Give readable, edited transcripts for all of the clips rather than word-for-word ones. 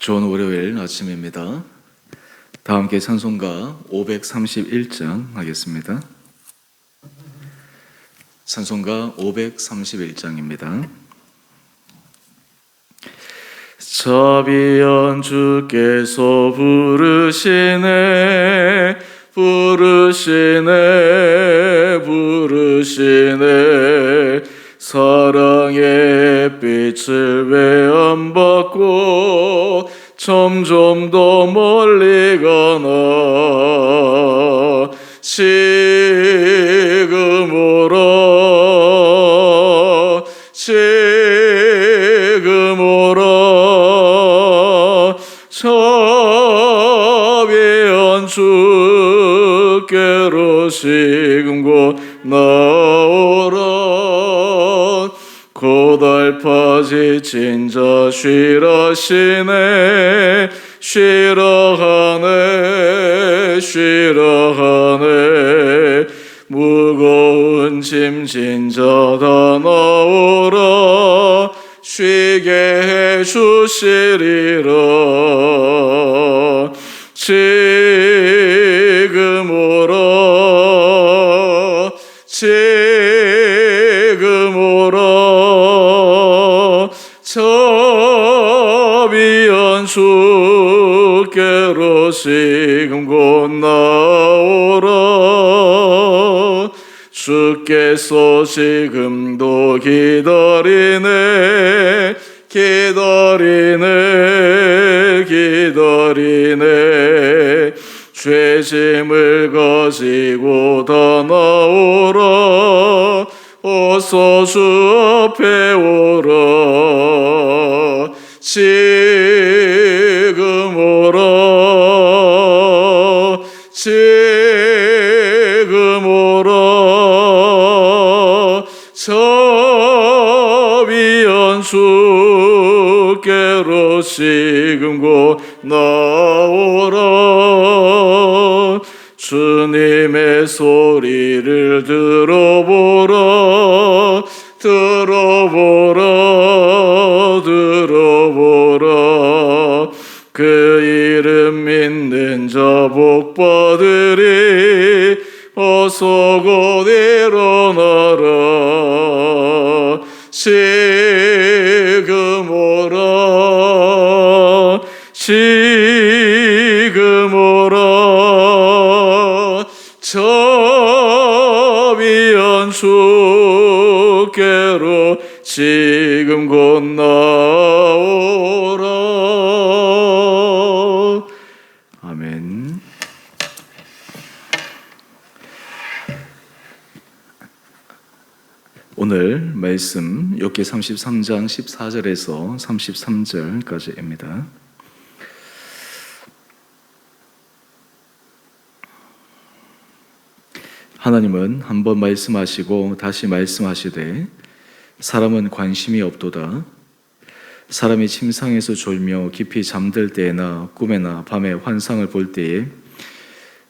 좋은 월요일 아침입니다. 다 함께 찬송가 531장 하겠습니다. 찬송가 531장입니다. 자비한 주께서 부르시네 사랑의 빛을 왜 안 받고 점점 더 멀리 가나 지금 오라 자비한 주께로 지금 곧 나오라 고달파지 진자 쉬라시네 쉬라하네 무거운 짐 진자 다 나오라 쉬게 해주시리라 지금 오라 자비한 주께로 지금 곧 나오라 주께서 지금도 기다리네 죄짐을 가지고 다 나오라 어서 주 앞에 오라 지금 오라 자비한 주께로 지금 곧 나오라 주님의 소리를 들어보라 그 이름 믿는 자 복받으리 어서 곧 일어나라 지금 오라 자비한 주께로 지금 곧 나오라 아멘. 오늘 말씀 욥기 33장 14절에서 33절까지입니다. 하나님은 한번 말씀하시고 다시 말씀하시되 사람은 관심이 없도다. 사람이 침상에서 졸며 깊이 잠들 때에나 꿈에나 밤에 환상을 볼 때에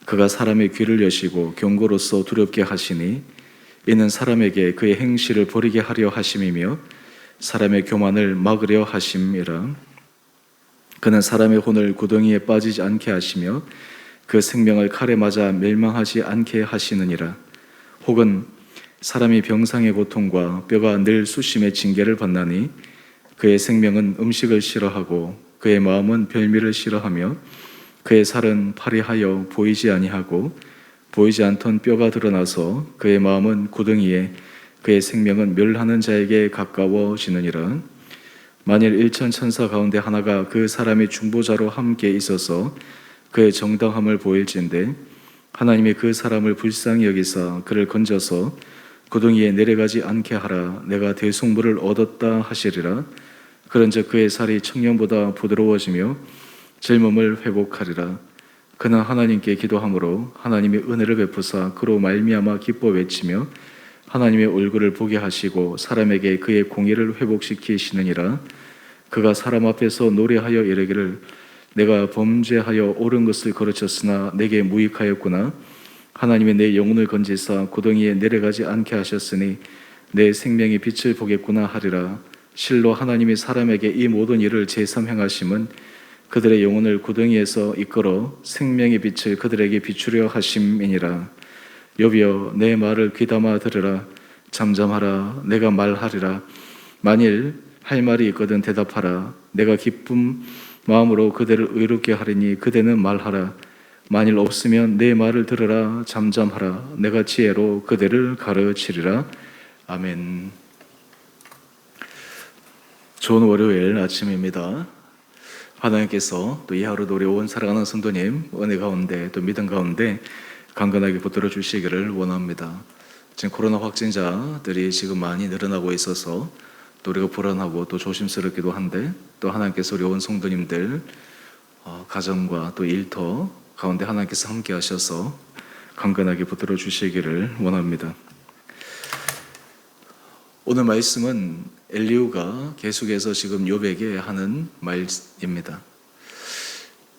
그가 사람의 귀를 여시고 경고로서 두렵게 하시니 이는 사람에게 그의 행실을 버리게 하려 하심이며 사람의 교만을 막으려 하심이라. 그는 사람의 혼을 구덩이에 빠지지 않게 하시며 그 생명을 칼에 맞아 멸망하지 않게 하시느니라. 혹은 사람이 병상의 고통과 뼈가 늘 수심의 징계를 받나니 그의 생명은 음식을 싫어하고 그의 마음은 별미를 싫어하며 그의 살은 파리하여 보이지 아니하고 보이지 않던 뼈가 드러나서 그의 마음은 구덩이에 그의 생명은 멸하는 자에게 가까워지느니라. 만일 1천 천사 가운데 하나가 그 사람의 중보자로 함께 있어서 그의 정당함을 보일진데 하나님이 그 사람을 불쌍히 여기사 그를 건져서 구덩이에 내려가지 않게 하라. 내가 대속물을 얻었다 하시리라. 그런즉 그의 살이 청년보다 부드러워지며 젊음을 회복하리라. 그는 하나님께 기도함으로 하나님이 은혜를 베푸사 그로 말미암아 기뻐 외치며 하나님의 얼굴을 보게 하시고 사람에게 그의 공의를 회복시키시느니라. 그가 사람 앞에서 노래하여 이르기를 내가 범죄하여 옳은 것을 거르쳤으나 내게 무익하였구나. 하나님이 내 영혼을 건지사 구덩이에 내려가지 않게 하셨으니 내 생명이 빛을 보겠구나 하리라. 실로 하나님이 사람에게 이 모든 일을 제삼 행하심은 그들의 영혼을 구덩이에서 이끌어 생명의 빛을 그들에게 비추려 하심이니라. 여비여 내 말을 귀담아 들으라. 잠잠하라. 내가 말하리라. 만일 할 말이 있거든 대답하라. 내가 기쁜 마음으로 그대를 의롭게 하리니 그대는 말하라. 만일 없으면 내 말을 들으라. 잠잠하라. 내가 지혜로 그대를 가르치리라. 아멘. 좋은 월요일 아침입니다. 하나님께서 또 이 하루도 우리 온 살아가는 성도님 은혜 가운데 또 믿음 가운데 강건하게 붙들어 주시기를 원합니다. 지금 코로나 확진자들이 지금 많이 늘어나고 있어서 또 우리가 불안하고 또 조심스럽기도 한데, 또 하나님께서 우리 온 성도님들 가정과 또 일터 가운데 하나님께서 함께 하셔서 강건하게 붙들어 주시기를 원합니다. 오늘 말씀은 엘리후가 계속해서 지금 욥에게 하는 말입니다.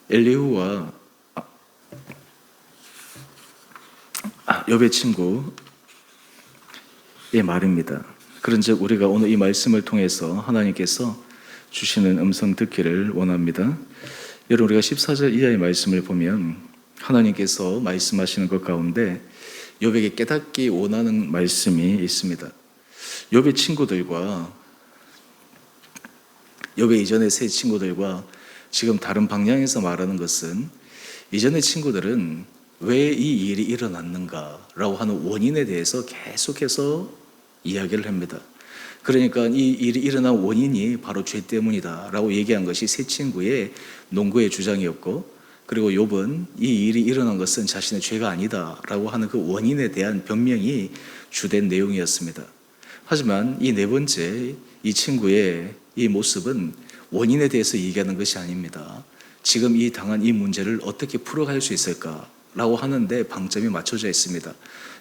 엘리후와 욥의 친구의 말입니다. 그런즉 우리가 오늘 이 말씀을 통해서 하나님께서 주시는 음성 듣기를 원합니다. 여러분, 우리가 14절 이하의 말씀을 보면 하나님께서 말씀하시는 것 가운데 욥에게 깨닫기 원하는 말씀이 있습니다. 욥의 친구들과 욥의 이전의 세 친구들과 지금 다른 방향에서 말하는 것은, 이전의 친구들은 왜 이 일이 일어났는가라고 하는 원인에 대해서 계속해서 이야기를 합니다. 그러니까 이 일이 일어난 원인이 바로 죄 때문이다라고 얘기한 것이 세 친구의 농구의 주장이었고, 그리고 욥은 이 일이 일어난 것은 자신의 죄가 아니다라고 하는 그 원인에 대한 변명이 주된 내용이었습니다. 하지만 이 네 번째 이 친구의 이 모습은 원인에 대해서 얘기하는 것이 아닙니다. 지금 이 당한 이 문제를 어떻게 풀어갈 수 있을까라고 하는데 방점이 맞춰져 있습니다.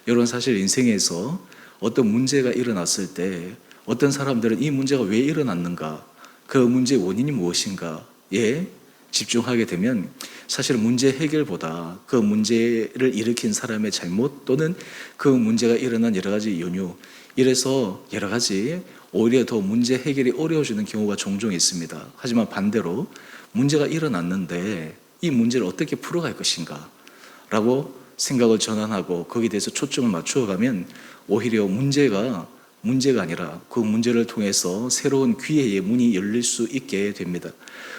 여러분, 사실 인생에서 어떤 문제가 일어났을 때 어떤 사람들은 이 문제가 왜 일어났는가, 그 문제의 원인이 무엇인가에 집중하게 되면 사실 문제 해결보다 그 문제를 일으킨 사람의 잘못 또는 그 문제가 일어난 여러 가지 연유, 이래서 여러 가지 오히려 더 문제 해결이 어려워지는 경우가 종종 있습니다. 하지만 반대로 문제가 일어났는데 이 문제를 어떻게 풀어갈 것인가 라고 생각을 전환하고 거기에 대해서 초점을 맞추어 가면 오히려 문제가 아니라 그 문제를 통해서 새로운 기회의 문이 열릴 수 있게 됩니다.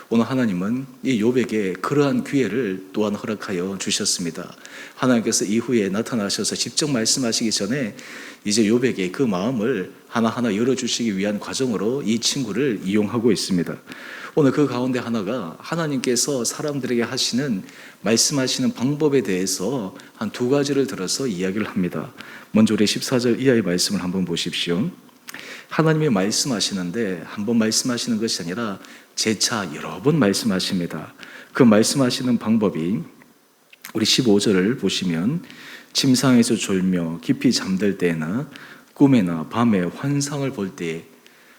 오늘 하나님은 이 욥에게 그러한 기회를 또한 허락하여 주셨습니다. 하나님께서 이후에 나타나셔서 직접 말씀하시기 전에 이제 욥에게 그 마음을 하나하나 열어주시기 위한 과정으로 이 친구를 이용하고 있습니다. 오늘 그 가운데 하나가 하나님께서 사람들에게 말씀하시는 방법에 대해서 한 두 가지를 들어서 이야기를 합니다. 먼저 우리 14절 이하의 말씀을 한번 보십시오. 하나님이 말씀하시는데 한 번 말씀하시는 것이 아니라 재차 여러 번 말씀하십니다. 그 말씀하시는 방법이 우리 15절을 보시면 침상에서 졸며 깊이 잠들 때나 꿈에나 밤에 환상을 볼 때에,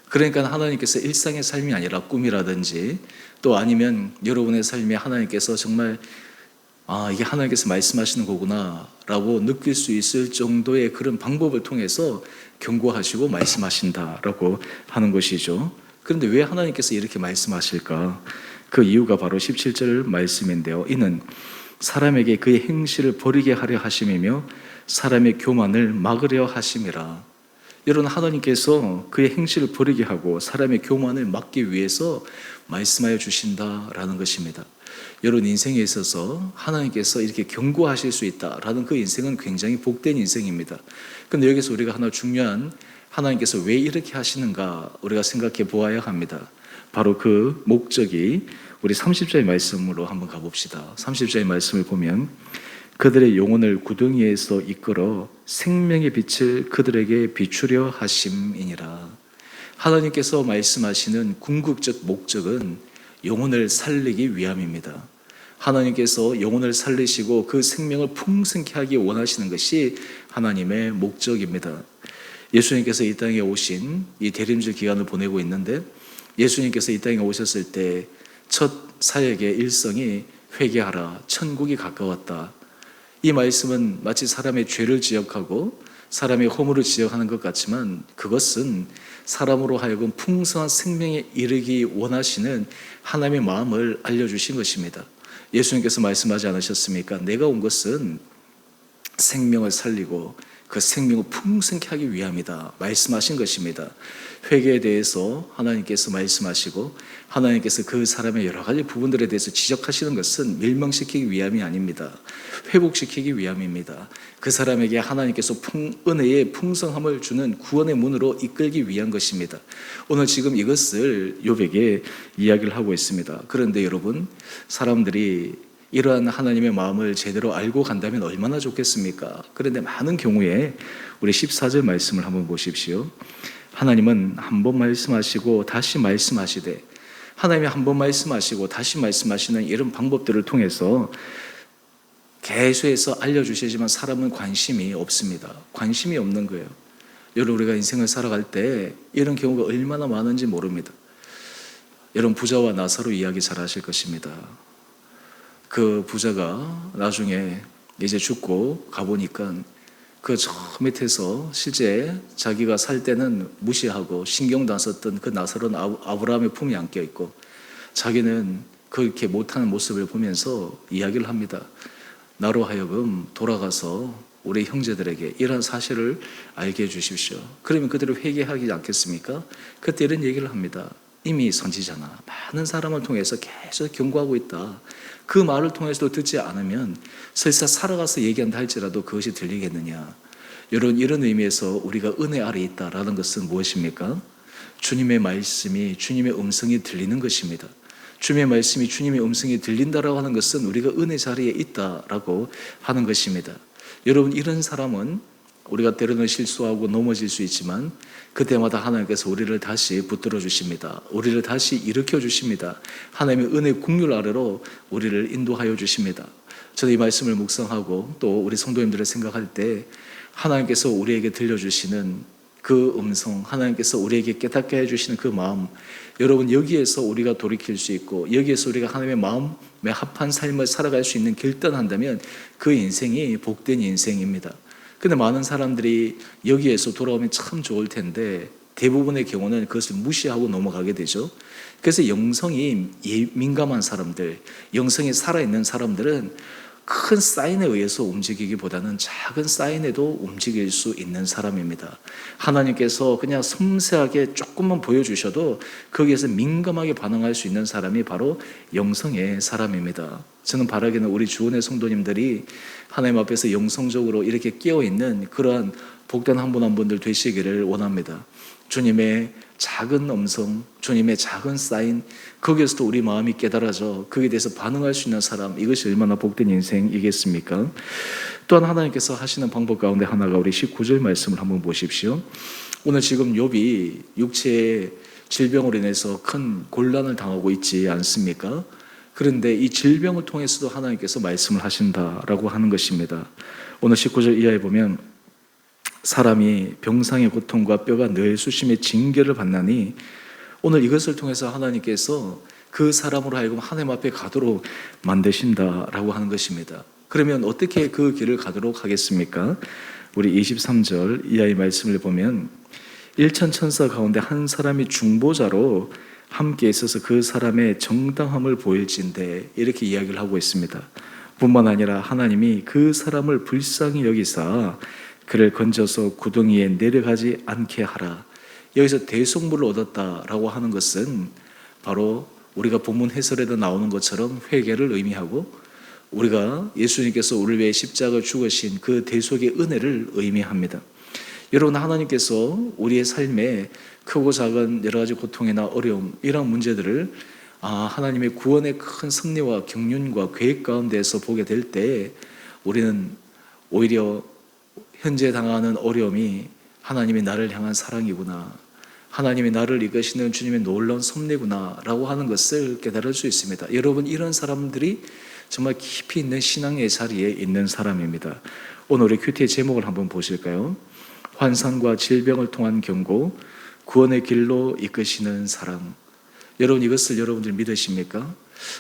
그러니까 하나님께서 일상의 삶이 아니라 꿈이라든지 또 아니면 여러분의 삶에 하나님께서 정말 이게 하나님께서 말씀하시는 거구나 라고 느낄 수 있을 정도의 그런 방법을 통해서 경고하시고 말씀하신다라고 하는 것이죠. 그런데 왜 하나님께서 이렇게 말씀하실까? 그 이유가 바로 17절 말씀인데요. 이는 사람에게 그의 행실을 버리게 하려 하심이며 사람의 교만을 막으려 하심이라. 여러분, 하나님께서 그의 행실을 버리게 하고 사람의 교만을 막기 위해서 말씀하여 주신다라는 것입니다. 여러분, 인생에 있어서 하나님께서 이렇게 경고하실 수 있다라는 그 인생은 굉장히 복된 인생입니다. 그런데 여기서 우리가 하나 중요한, 하나님께서 왜 이렇게 하시는가 우리가 생각해 보아야 합니다. 바로 그 목적이 우리 30절의 말씀으로 한번 가봅시다. 30절의 말씀을 보면 그들의 영혼을 구덩이에서 이끌어 생명의 빛을 그들에게 비추려 하심이니라. 하나님께서 말씀하시는 궁극적 목적은 영혼을 살리기 위함입니다. 하나님께서 영혼을 살리시고 그 생명을 풍성케 하기 원하시는 것이 하나님의 목적입니다. 예수님께서 이 땅에 오신 이 대림절 기간을 보내고 있는데, 예수님께서 이 땅에 오셨을 때 첫 사역의 일성이 회개하라, 천국이 가까웠다. 이 말씀은 마치 사람의 죄를 지적하고 사람이 허물을 지적하는 것 같지만 그것은 사람으로 하여금 풍성한 생명에 이르기 원하시는 하나님의 마음을 알려주신 것입니다. 예수님께서 말씀하지 않으셨습니까? 내가 온 것은 생명을 살리고 그 생명을 풍성케 하기 위함이다 말씀하신 것입니다. 회개에 대해서 하나님께서 말씀하시고 하나님께서 그 사람의 여러 가지 부분들에 대해서 지적하시는 것은 멸망시키기 위함이 아닙니다. 회복시키기 위함입니다. 그 사람에게 하나님께서 은혜의 풍성함을 주는 구원의 문으로 이끌기 위한 것입니다. 오늘 지금 이것을 욥에게 이야기를 하고 있습니다. 그런데 여러분, 사람들이 이러한 하나님의 마음을 제대로 알고 간다면 얼마나 좋겠습니까? 그런데 많은 경우에 우리 14절 말씀을 한번 보십시오. 하나님은 한 번 말씀하시고 다시 말씀하시되, 하나님이 한 번 말씀하시고 다시 말씀하시는 이런 방법들을 통해서 계속해서 알려주시지만 사람은 관심이 없습니다. 관심이 없는 거예요. 여러분, 우리가 인생을 살아갈 때 이런 경우가 얼마나 많은지 모릅니다. 여러분, 부자와 나사로 이야기 잘 하실 것입니다. 그 부자가 나중에 이제 죽고 가보니까 그 저 밑에서 실제 자기가 살 때는 무시하고 신경도 안 썼던 그 나사로는 아브라함의 품에 안겨 있고, 자기는 그렇게 못하는 모습을 보면서 이야기를 합니다. 나로 하여금 돌아가서 우리 형제들에게 이러한 사실을 알게 해주십시오. 그러면 그들을 회개하지 않겠습니까? 그때 이런 얘기를 합니다. 이미 선지자나 많은 사람을 통해서 계속 경고하고 있다. 그 말을 통해서도 듣지 않으면 설사 살아가서 얘기한다 할지라도 그것이 들리겠느냐. 이런 의미에서 우리가 은혜 아래 있다라는 것은 무엇입니까? 주님의 말씀이, 주님의 음성이 들리는 것입니다. 주님의 말씀이, 주님의 음성이 들린다라고 하는 것은 우리가 은혜 자리에 있다라고 하는 것입니다. 여러분, 이런 사람은 우리가 때로는 실수하고 넘어질 수 있지만 그때마다 하나님께서 우리를 다시 붙들어 주십니다. 우리를 다시 일으켜 주십니다. 하나님의 은혜 국률 아래로 우리를 인도하여 주십니다. 저는 이 말씀을 묵상하고 또 우리 성도님들을 생각할 때 하나님께서 우리에게 들려주시는 그 음성, 하나님께서 우리에게 깨닫게 해주시는 그 마음, 여러분, 여기에서 우리가 돌이킬 수 있고 여기에서 우리가 하나님의 마음에 합한 삶을 살아갈 수 있는 결단한다면 그 인생이 복된 인생입니다. 근데 많은 사람들이 여기에서 돌아오면 참 좋을 텐데 대부분의 경우는 그것을 무시하고 넘어가게 되죠. 그래서 영성이 민감한 사람들, 영성이 살아있는 사람들은 큰 사인에 의해서 움직이기보다는 작은 사인에도 움직일 수 있는 사람입니다. 하나님께서 그냥 섬세하게 조금만 보여주셔도 거기에서 민감하게 반응할 수 있는 사람이 바로 영성의 사람입니다. 저는 바라기는 우리 주원의 성도님들이 하나님 앞에서 영성적으로 이렇게 깨어있는 그러한 복된 한 분 한 분들 되시기를 원합니다. 주님의 작은 음성, 주님의 작은 사인, 거기에서도 우리 마음이 깨달아져 거기에 대해서 반응할 수 있는 사람, 이것이 얼마나 복된 인생이겠습니까? 또한 하나님께서 하시는 방법 가운데 하나가 우리 19절 말씀을 한번 보십시오. 오늘 지금 욥이 육체의 질병으로 인해서 큰 곤란을 당하고 있지 않습니까? 그런데 이 질병을 통해서도 하나님께서 말씀을 하신다라고 하는 것입니다. 오늘 19절 이하에 보면 사람이 병상의 고통과 뼈가 늘 수심의 징계를 받나니, 오늘 이것을 통해서 하나님께서 그 사람으로 하여금 하나님 앞에 가도록 만드신다라고 하는 것입니다. 그러면 어떻게 그 길을 가도록 하겠습니까? 우리 23절 이하의 말씀을 보면 일천 천사 가운데 한 사람이 중보자로 함께 있어서 그 사람의 정당함을 보일진대, 이렇게 이야기를 하고 있습니다. 뿐만 아니라 하나님이 그 사람을 불쌍히 여기사 그를 건져서 구덩이에 내려가지 않게 하라. 여기서 대속물을 얻었다라고 하는 것은 바로 우리가 본문 해설에도 나오는 것처럼 회개를 의미하고, 우리가 예수님께서 우리를 위해 십자가를 죽으신 그 대속의 은혜를 의미합니다. 여러분, 하나님께서 우리의 삶에 크고 작은 여러 가지 고통이나 어려움, 이런 문제들을 하나님의 구원의 큰 섭리와 경륜과 계획 가운데서 보게 될 때 우리는 오히려 현재 당하는 어려움이 하나님이 나를 향한 사랑이구나, 하나님이 나를 이끄시는 주님의 놀라운 섭리구나 라고 하는 것을 깨달을 수 있습니다. 여러분, 이런 사람들이 정말 깊이 있는 신앙의 자리에 있는 사람입니다. 오늘 우리 큐티의 제목을 한번 보실까요? 환상과 질병을 통한 경고, 구원의 길로 이끄시는 사랑. 여러분, 이것을 여러분들 믿으십니까?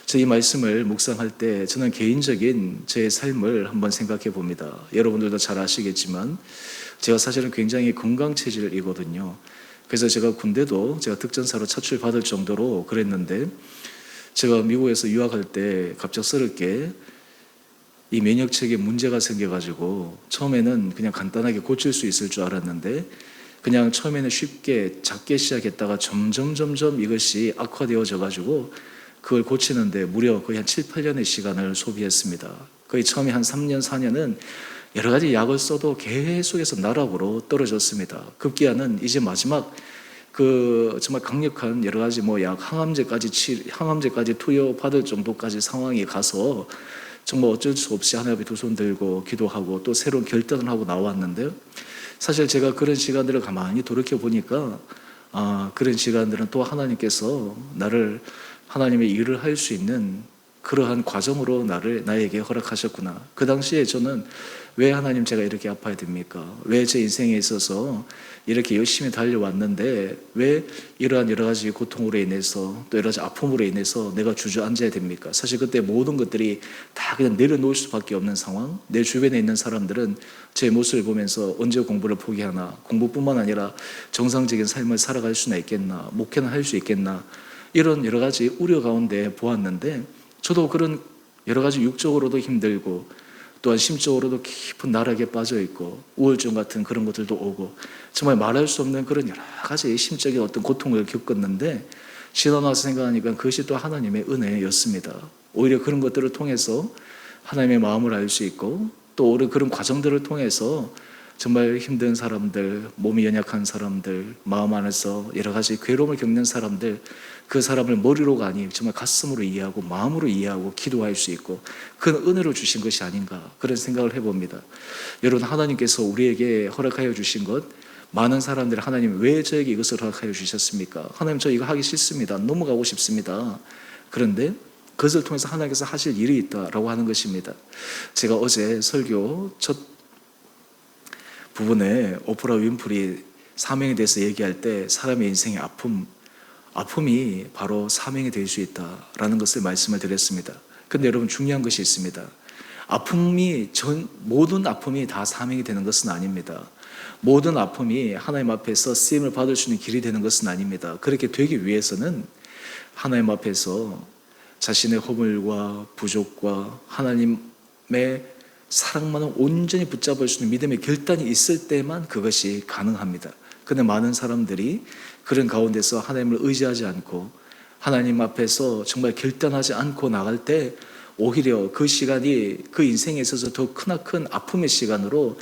저 이 말씀을 묵상할 때 저는 개인적인 제 삶을 한번 생각해 봅니다. 여러분들도 잘 아시겠지만 제가 사실은 굉장히 건강 체질이거든요. 그래서 제가 군대도 제가 특전사로 차출받을 정도로 그랬는데, 제가 미국에서 유학할 때 갑작스럽게 이 면역체계에 문제가 생겨가지고 처음에는 그냥 간단하게 고칠 수 있을 줄 알았는데, 그냥 처음에는 쉽게 작게 시작했다가 점점 이것이 악화되어져 가지고 그걸 고치는데 무려 거의 한 7, 8년의 시간을 소비했습니다. 거의 처음에 한 3년, 4년은 여러 가지 약을 써도 계속해서 나락으로 떨어졌습니다. 급기야는 이제 마지막 그 정말 강력한 여러 가지 뭐 약, 항암제까지 투여받을 정도까지 상황이 가서 정말 어쩔 수 없이 하나님 앞에 두 손 들고 기도하고 또 새로운 결단을 하고 나왔는데요. 사실 제가 그런 시간들을 가만히 돌이켜 보니까 그런 시간들은 또 하나님께서 나를 하나님의 일을 할 수 있는 그러한 과정으로 나에게 허락하셨구나. 그 당시에 저는 왜 하나님 제가 이렇게 아파야 됩니까? 왜 제 인생에 있어서 이렇게 열심히 달려왔는데 왜 이러한 여러 가지 고통으로 인해서 또 여러 가지 아픔으로 인해서 내가 주저앉아야 됩니까? 사실 그때 모든 것들이 다 그냥 내려놓을 수밖에 없는 상황. 내 주변에 있는 사람들은 제 모습을 보면서 언제 공부를 포기하나, 공부뿐만 아니라 정상적인 삶을 살아갈 수나 있겠나, 목회는 할 수 있겠나, 이런 여러 가지 우려 가운데 보았는데, 저도 그런 여러 가지 육적으로도 힘들고 또한 심적으로도 깊은 나락에 빠져 있고 우울증 같은 그런 것들도 오고 정말 말할 수 없는 그런 여러 가지 심적인 어떤 고통을 겪었는데, 지나 나서 생각하니까 그것이 또 하나님의 은혜였습니다. 오히려 그런 것들을 통해서 하나님의 마음을 알 수 있고 또 오히려 그런 과정들을 통해서 정말 힘든 사람들, 몸이 연약한 사람들, 마음 안에서 여러 가지 괴로움을 겪는 사람들, 그 사람을 머리로가 아닌 정말 가슴으로 이해하고 마음으로 이해하고 기도할 수 있고 그 은혜로 주신 것이 아닌가, 그런 생각을 해봅니다. 여러분, 하나님께서 우리에게 허락하여 주신 것, 많은 사람들이 하나님 왜 저에게 이것을 허락하여 주셨습니까? 하나님, 저 이거 하기 싫습니다. 넘어가고 싶습니다. 그런데 그것을 통해서 하나님께서 하실 일이 있다라고 하는 것입니다. 제가 어제 설교 첫 부분에 오프라 윈프리 사명에 대해서 얘기할 때 사람의 인생의 아픔이 바로 사명이 될 수 있다라는 것을 말씀을 드렸습니다. 그런데 여러분, 중요한 것이 있습니다. 모든 아픔이 다 사명이 되는 것은 아닙니다. 모든 아픔이 하나님 앞에서 쓰임을 받을 수 있는 길이 되는 것은 아닙니다. 그렇게 되기 위해서는 하나님 앞에서 자신의 허물과 부족과 하나님의 사랑만을 온전히 붙잡을 수 있는 믿음의 결단이 있을 때만 그것이 가능합니다. 그런데 많은 사람들이 그런 가운데서 하나님을 의지하지 않고 하나님 앞에서 정말 결단하지 않고 나갈 때 오히려 그 시간이 그 인생에 있어서 더 크나큰 아픔의 시간으로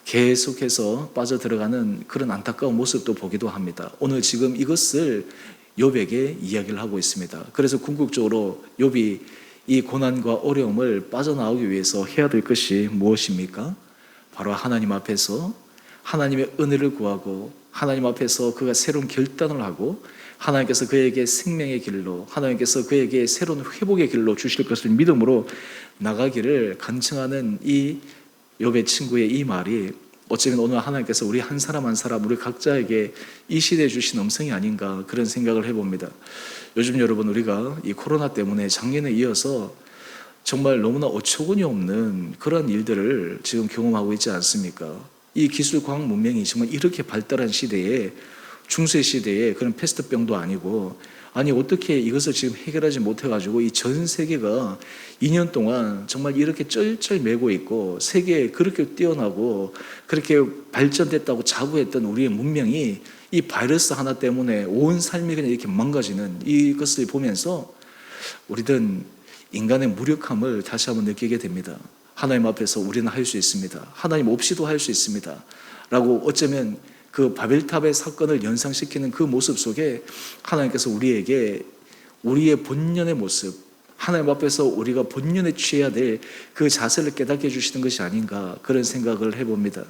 계속해서 빠져들어가는 그런 안타까운 모습도 보기도 합니다. 오늘 지금 이것을 욥에게 이야기를 하고 있습니다. 그래서 궁극적으로 욥이 이 고난과 어려움을 빠져나오기 위해서 해야 될 것이 무엇입니까? 바로 하나님 앞에서 하나님의 은혜를 구하고 하나님 앞에서 그가 새로운 결단을 하고 하나님께서 그에게 생명의 길로, 하나님께서 그에게 새로운 회복의 길로 주실 것을 믿음으로 나가기를 간청하는 이 욥의 친구의 이 말이 어쩌면 오늘 하나님께서 우리 한 사람 한 사람 우리 각자에게 이 시대에 주신 음성이 아닌가, 그런 생각을 해봅니다. 요즘 여러분, 우리가 이 코로나 때문에 작년에 이어서 정말 너무나 어처구니 없는 그런 일들을 지금 경험하고 있지 않습니까? 이 기술 과학 문명이 정말 이렇게 발달한 시대에, 중세 시대에 그런 패스트병도 아니고, 아니 어떻게 이것을 지금 해결하지 못해가지고 이 전 세계가 2년 동안 정말 이렇게 쩔쩔매고 있고 세계에 그렇게 뛰어나고 그렇게 발전됐다고 자부했던 우리의 문명이 이 바이러스 하나 때문에 온 삶이 그냥 이렇게 망가지는 이것을 보면서 우리는 인간의 무력함을 다시 한번 느끼게 됩니다. 하나님 앞에서 우리는 할 수 있습니다. 하나님 없이도 할 수 있습니다. 라고 어쩌면 그 바벨탑의 사건을 연상시키는 그 모습 속에 하나님께서 우리에게 우리의 본연의 모습, 하나님 앞에서 우리가 본연에 취해야 될 그 자세를 깨닫게 해주시는 것이 아닌가, 그런 생각을 해봅니다.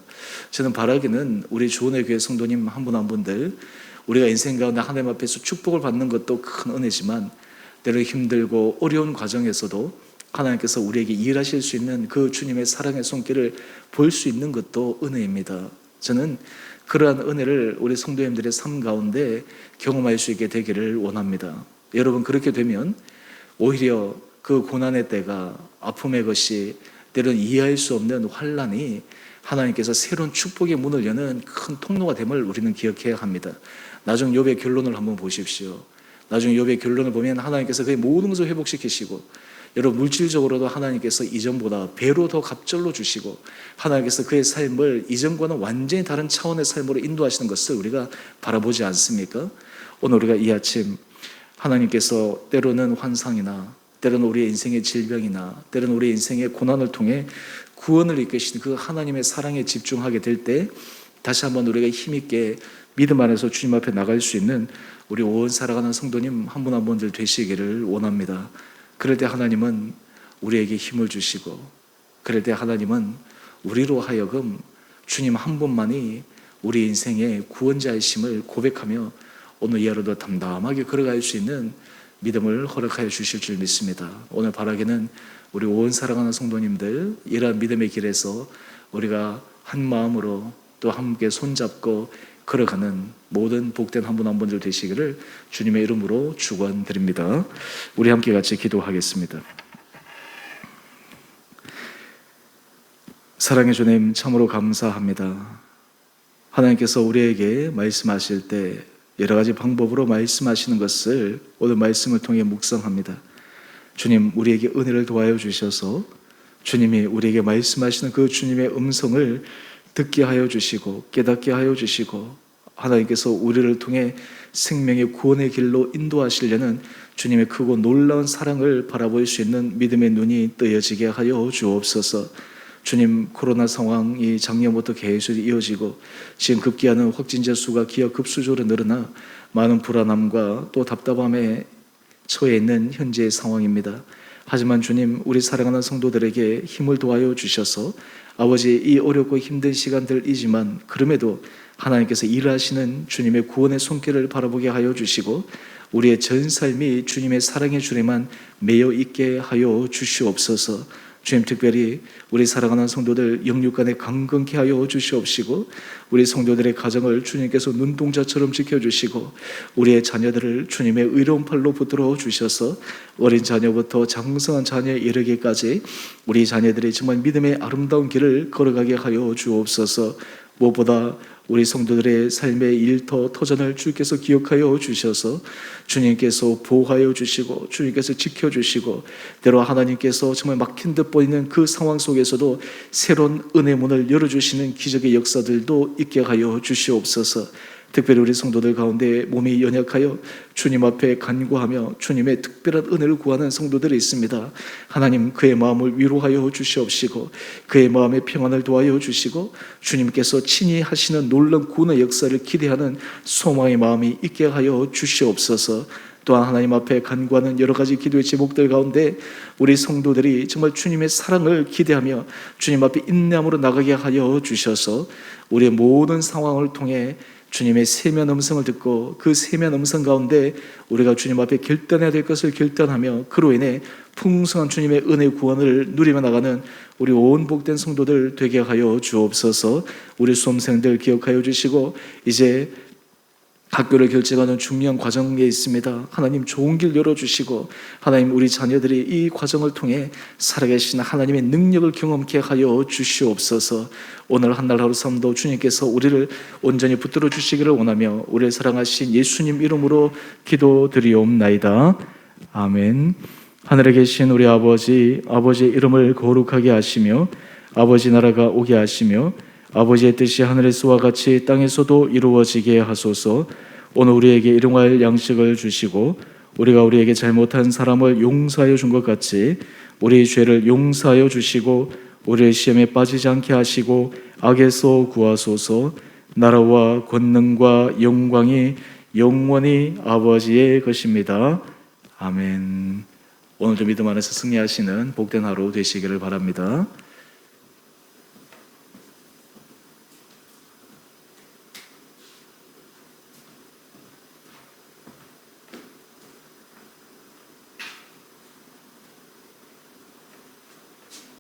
저는 바라기는 우리 주원의 교회 성도님 한 분 한 분들, 우리가 인생 가운데 하나님 앞에서 축복을 받는 것도 큰 은혜지만 때로 힘들고 어려운 과정에서도 하나님께서 우리에게 일하실 수 있는 그 주님의 사랑의 손길을 볼 수 있는 것도 은혜입니다. 저는 그러한 은혜를 우리 성도님들의 삶 가운데 경험할 수 있게 되기를 원합니다. 여러분, 그렇게 되면 오히려 그 고난의 때가, 아픔의 것이, 때로는 이해할 수 없는 환난이 하나님께서 새로운 축복의 문을 여는 큰 통로가 됨을 우리는 기억해야 합니다. 나중 욥의 결론을 한번 보십시오. 나중 욥의 결론을 보면 하나님께서 그의 모든 것을 회복시키시고, 여러분 물질적으로도 하나님께서 이전보다 배로 더 갑절로 주시고, 하나님께서 그의 삶을 이전과는 완전히 다른 차원의 삶으로 인도하시는 것을 우리가 바라보지 않습니까? 오늘 우리가 이 아침 하나님께서 때로는 환상이나, 때로는 우리의 인생의 질병이나, 때로는 우리의 인생의 고난을 통해 구원을 이끄시는 그 하나님의 사랑에 집중하게 될 때, 다시 한번 우리가 힘있게 믿음 안에서 주님 앞에 나갈 수 있는 우리 온 살아가는 성도님 한 분 한 분들 되시기를 원합니다. 그럴 때 하나님은 우리에게 힘을 주시고, 그럴 때 하나님은 우리로 하여금 주님 한 분만이 우리 인생의 구원자이심을 고백하며 오늘 이 하루도 담담하게 걸어갈 수 있는 믿음을 허락하여 주실 줄 믿습니다. 오늘 바라기는 우리 온 사랑하는 성도님들, 이러한 믿음의 길에서 우리가 한 마음으로 또 함께 손잡고 걸어가는 모든 복된 한 분 한 분들 되시기를 주님의 이름으로 축원드립니다. 우리 함께 같이 기도하겠습니다. 사랑의 주님, 참으로 감사합니다. 하나님께서 우리에게 말씀하실 때 여러 가지 방법으로 말씀하시는 것을 오늘 말씀을 통해 묵상합니다. 주님, 우리에게 은혜를 도와여 주셔서 주님이 우리에게 말씀하시는 그 주님의 음성을 듣게 하여 주시고 깨닫게 하여 주시고, 하나님께서 우리를 통해 생명의 구원의 길로 인도하시려는 주님의 크고 놀라운 사랑을 바라볼 수 있는 믿음의 눈이 뜨여지게 하여 주옵소서. 주님, 코로나 상황이 작년부터 계속 이어지고 지금 급기야는 확진자 수가 기하급수적으로 늘어나 많은 불안함과 또 답답함에 처해 있는 현재의 상황입니다. 하지만 주님, 우리 사랑하는 성도들에게 힘을 도와여 주셔서 아버지, 이 어렵고 힘든 시간들이지만 그럼에도 하나님께서 일하시는 주님의 구원의 손길을 바라보게 하여 주시고, 우리의 전 삶이 주님의 사랑의 줄에만 매여 있게 하여 주시옵소서. 주님, 특별히 우리 사랑하는 성도들 영육간에 강건케 하여 주시옵시고, 우리 성도들의 가정을 주님께서 눈동자처럼 지켜주시고, 우리의 자녀들을 주님의 의로운 팔로 붙들어 주셔서 어린 자녀부터 장성한 자녀에 이르기까지 우리 자녀들이 정말 믿음의 아름다운 길을 걸어가게 하여 주옵소서. 무엇보다 우리 성도들의 삶의 일터 터전을 주께서 기억하여 주셔서 주님께서 보호하여 주시고 주님께서 지켜주시고, 때로 하나님께서 정말 막힌 듯 보이는 그 상황 속에서도 새로운 은혜 문을 열어주시는 기적의 역사들도 있게 하여 주시옵소서. 특별히 우리 성도들 가운데 몸이 연약하여 주님 앞에 간구하며 주님의 특별한 은혜를 구하는 성도들이 있습니다. 하나님, 그의 마음을 위로하여 주시옵시고 그의 마음의 평안을 도와여 주시고 주님께서 친히 하시는 놀라운 구원의 역사를 기대하는 소망의 마음이 있게 하여 주시옵소서. 또한 하나님 앞에 간구하는 여러 가지 기도의 제목들 가운데 우리 성도들이 정말 주님의 사랑을 기대하며 주님 앞에 인내함으로 나가게 하여 주셔서 우리의 모든 상황을 통해 주님의 세면 음성을 듣고 그 세면 음성 가운데 우리가 주님 앞에 결단해야 될 것을 결단하며 그로 인해 풍성한 주님의 은혜 구원을 누리며 나가는 우리 온 복된 성도들 되게 하여 주옵소서. 우리 수험생들 기억하여 주시고 이제 학교를 결정하는 중요한 과정에 있습니다. 하나님, 좋은 길 열어주시고 하나님, 우리 자녀들이 이 과정을 통해 살아계신 하나님의 능력을 경험케 하여 주시옵소서. 오늘 한 날 하루 삶도 주님께서 우리를 온전히 붙들어 주시기를 원하며 우리를 사랑하신 예수님 이름으로 기도드리옵나이다. 아멘. 하늘에 계신 우리 아버지, 아버지의 이름을 거룩하게 하시며 아버지 나라가 오게 하시며 아버지의 뜻이 하늘에서와 같이 땅에서도 이루어지게 하소서. 오늘 우리에게 일용할 양식을 주시고 우리가 우리에게 잘못한 사람을 용서하여 준 것 같이 우리의 죄를 용서하여 주시고 우리의 시험에 빠지지 않게 하시고 악에서 구하소서. 나라와 권능과 영광이 영원히 아버지의 것입니다. 아멘. 오늘도 믿음 안에서 승리하시는 복된 하루 되시기를 바랍니다.